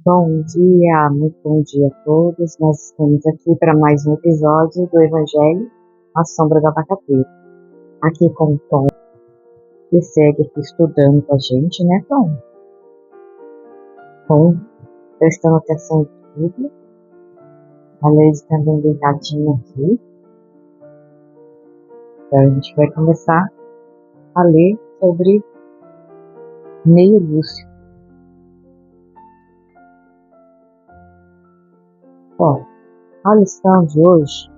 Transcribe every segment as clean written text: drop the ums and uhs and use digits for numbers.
Bom dia, muito bom dia a todos. Nós estamos aqui para mais um episódio do Evangelho, A Sombra do Abacateiro. Aqui com o Tom, que segue aqui estudando com a gente, né, Tom? Tom, prestando atenção em tudo. A Leide também deitadinha aqui. Então a gente vai começar a ler sobre Meio Lúcio. Ó, a lição de hoje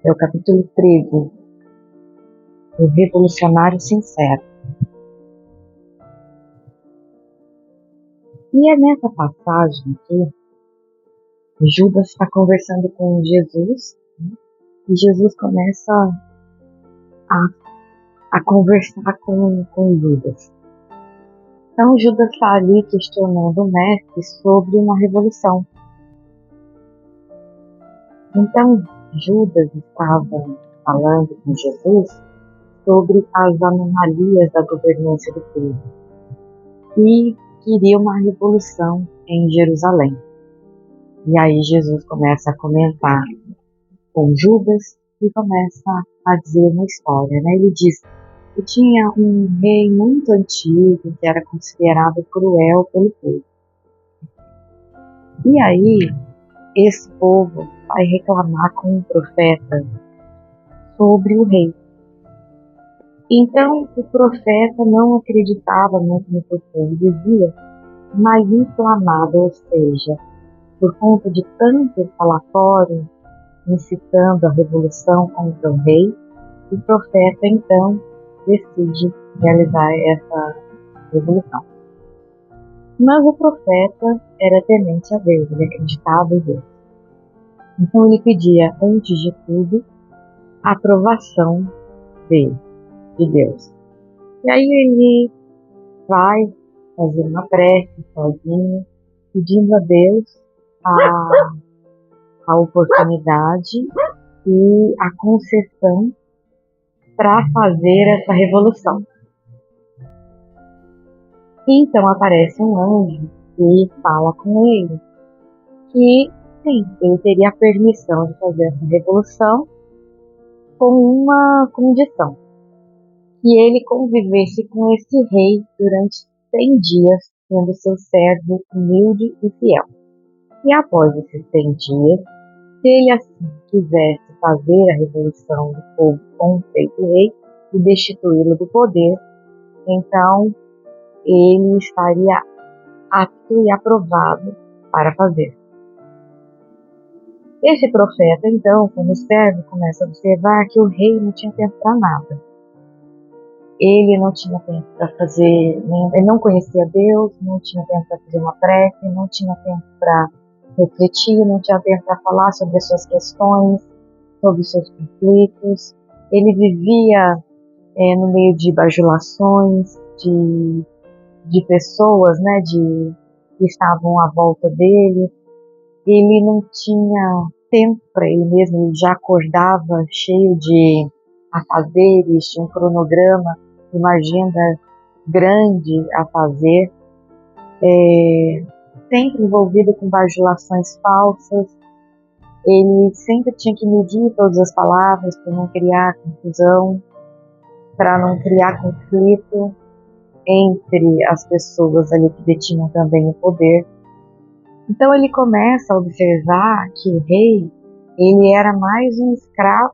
é o capítulo 13, o Revolucionário Sincero. E é nessa passagem aqui, Judas está conversando com Jesus, né? E Jesus começa a conversar com Judas. Então Judas está ali questionando o mestre sobre uma revolução. Então Judas estava falando com Jesus sobre as anomalias da governança do povo e queria uma revolução em Jerusalém. E aí Jesus começa a comentar com Judas e começa a dizer uma história, né? Ele diz que tinha um rei muito antigo que era considerado cruel pelo povo. E aí esse povo vai reclamar com o profeta sobre o rei. Então o profeta não acreditava muito no que o povo dizia, mas inflamado, ou seja, por conta de tanto falatório incitando a revolução contra o rei, o profeta então decide realizar essa revolução. Mas o profeta era temente a Deus, ele acreditava em Deus. Então ele pedia, antes de tudo, a aprovação de Deus. E aí ele vai fazer uma prece sozinho, pedindo a Deus a oportunidade e a concessão para fazer essa revolução. Então aparece um anjo e fala com ele que sim, ele teria a permissão de fazer essa revolução com uma condição, que ele convivesse com esse rei durante 100 dias, sendo seu servo humilde e fiel. E após esses 100 dias, se ele assim quisesse fazer a revolução do povo com o feito rei e destituí-lo do poder, então ele estaria apto e aprovado para fazer. Esse profeta, então, como servo, começa a observar que o rei não tinha tempo para nada. Ele não tinha tempo para fazer, ele não conhecia Deus, não tinha tempo para fazer uma prece, não tinha tempo para refletir, não tinha tempo para falar sobre as suas questões, sobre os seus conflitos. Ele vivia no meio de bajulações, de pessoas, né, que estavam à volta dele. Ele não tinha tempo para ele mesmo, ele já acordava cheio de afazeres, tinha um cronograma, uma agenda grande a fazer, sempre envolvido com bajulações falsas. Ele sempre tinha que medir todas as palavras para não criar confusão, para não criar conflito entre as pessoas ali que detinham também o poder. Então ele começa a observar que o rei, ele era mais um escravo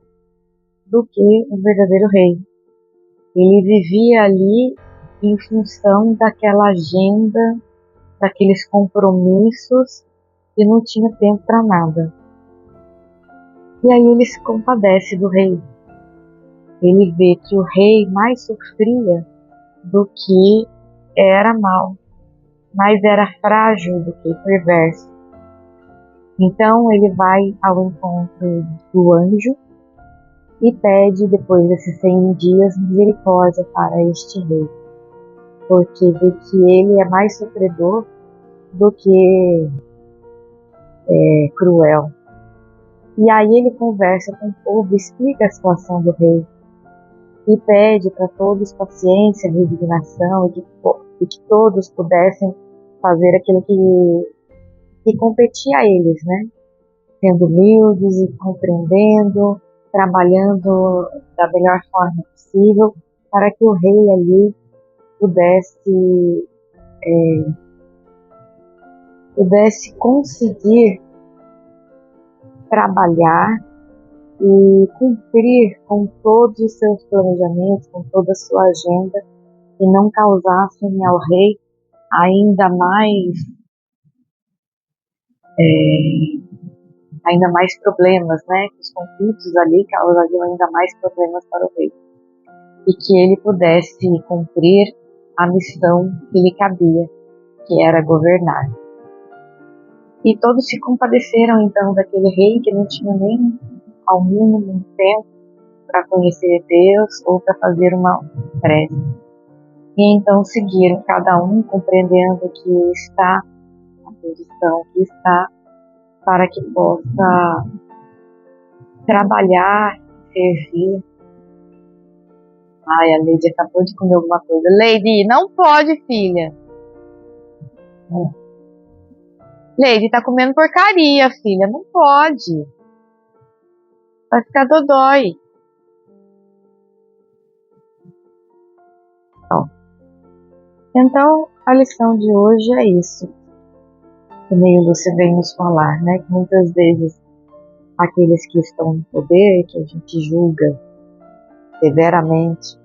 do que um verdadeiro rei. Ele vivia ali em função daquela agenda, daqueles compromissos e não tinha tempo para nada. E aí ele se compadece do rei. Ele vê que o rei mais sofria do que era mal, mais era frágil do que perverso. Então ele vai ao encontro do anjo e pede, depois desses 100 dias, misericórdia para este rei, porque vê que ele é mais sofredor do que cruel. E aí ele conversa com o povo, explica a situação do rei e pede para todos paciência, resignação e que e que todos pudessem fazer aquilo que competia a eles, né? Sendo humildes e compreendendo, trabalhando da melhor forma possível, para que o rei ali pudesse conseguir trabalhar e cumprir com todos os seus planejamentos, com toda a sua agenda, e não causassem ao rei ainda mais problemas, né? Que os conflitos ali causariam ainda mais problemas para o rei. E que ele pudesse cumprir a missão que lhe cabia, que era governar. E todos se compadeceram então daquele rei que não tinha nem ao mínimo um tempo para conhecer Deus ou para fazer uma prece. E então seguiram, cada um compreendendo que está na posição que está, para que possa trabalhar, servir. Ai, a Lady acabou de comer alguma coisa. Lady, não pode, filha. Lady, tá comendo porcaria, filha. Não pode. Vai ficar dodói. Então, a lição de hoje é isso. Que meio Lúcia vem nos falar, né? Que muitas vezes aqueles que estão no poder, que a gente julga severamente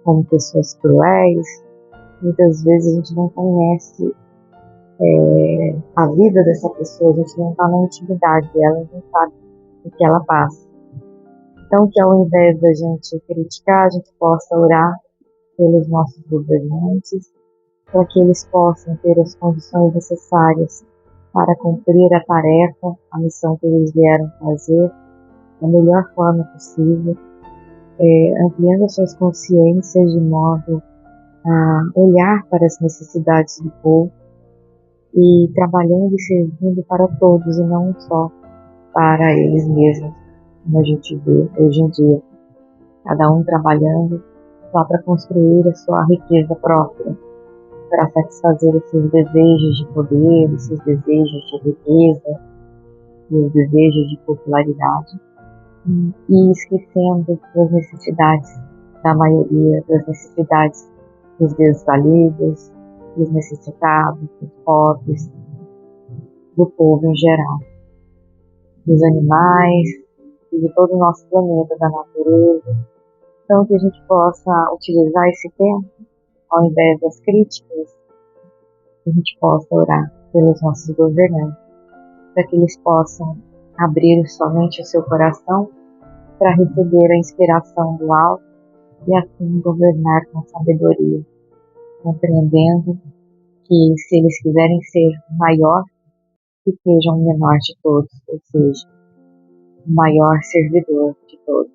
como pessoas cruéis, muitas vezes a gente não conhece a vida dessa pessoa, a gente não está na intimidade dela, não sabe o que ela passa. Então, que ao invés da gente criticar, a gente possa orar pelos nossos governantes, para que eles possam ter as condições necessárias para cumprir a tarefa, a missão que eles vieram fazer da melhor forma possível, ampliando as suas consciências de modo a olhar para as necessidades do povo e trabalhando e servindo para todos e não só para eles mesmos, como a gente vê hoje em dia, cada um trabalhando só para construir a sua riqueza própria, para satisfazer os seus desejos de poder, os seus desejos de riqueza, os desejos de popularidade, e esquecendo das necessidades da maioria, das necessidades dos desvalidos, dos necessitados, dos pobres, do povo em geral, dos animais e de todo o nosso planeta, da natureza. Então, que a gente possa utilizar esse tempo, ao invés das críticas, que a gente possa orar pelos nossos governantes, para que eles possam abrir somente o seu coração para receber a inspiração do alto e assim governar com sabedoria, compreendendo que se eles quiserem ser o maior, que sejam o menor de todos, ou seja, o maior servidor de todos.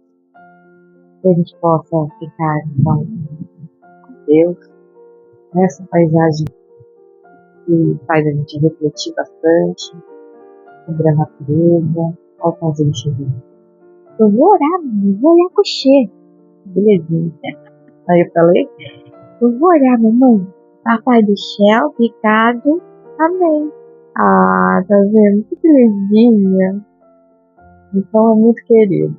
Que a gente possa ficar então com Deus, nessa paisagem que faz a gente refletir bastante sobre a natureza, ao fazer a gente ver. Eu vou orar com o Xê. Belezinha. Aí eu falei, eu vou orar, mamãe. Papai do céu, obrigado. Amém. Ah, tá vendo? Que belezinha. Então é muito querido.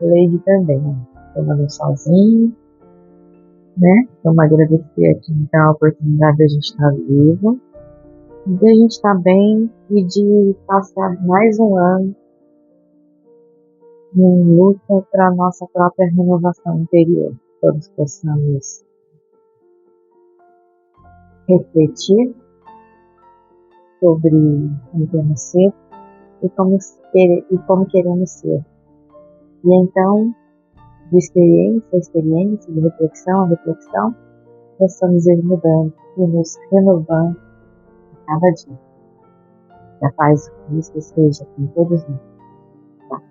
Lady também, né? Tomando sozinho, né? Vamos agradecer aqui então a oportunidade de a gente estar vivo, de a gente estar bem e de passar mais um ano em luta para a nossa própria renovação interior. Todos possamos refletir sobre como queremos ser e como queremos ser. E então, de experiência a experiência, de reflexão a reflexão, possamos ir mudando e nos renovando a cada dia. Que a paz de Cristo esteja com todos nós. Tá?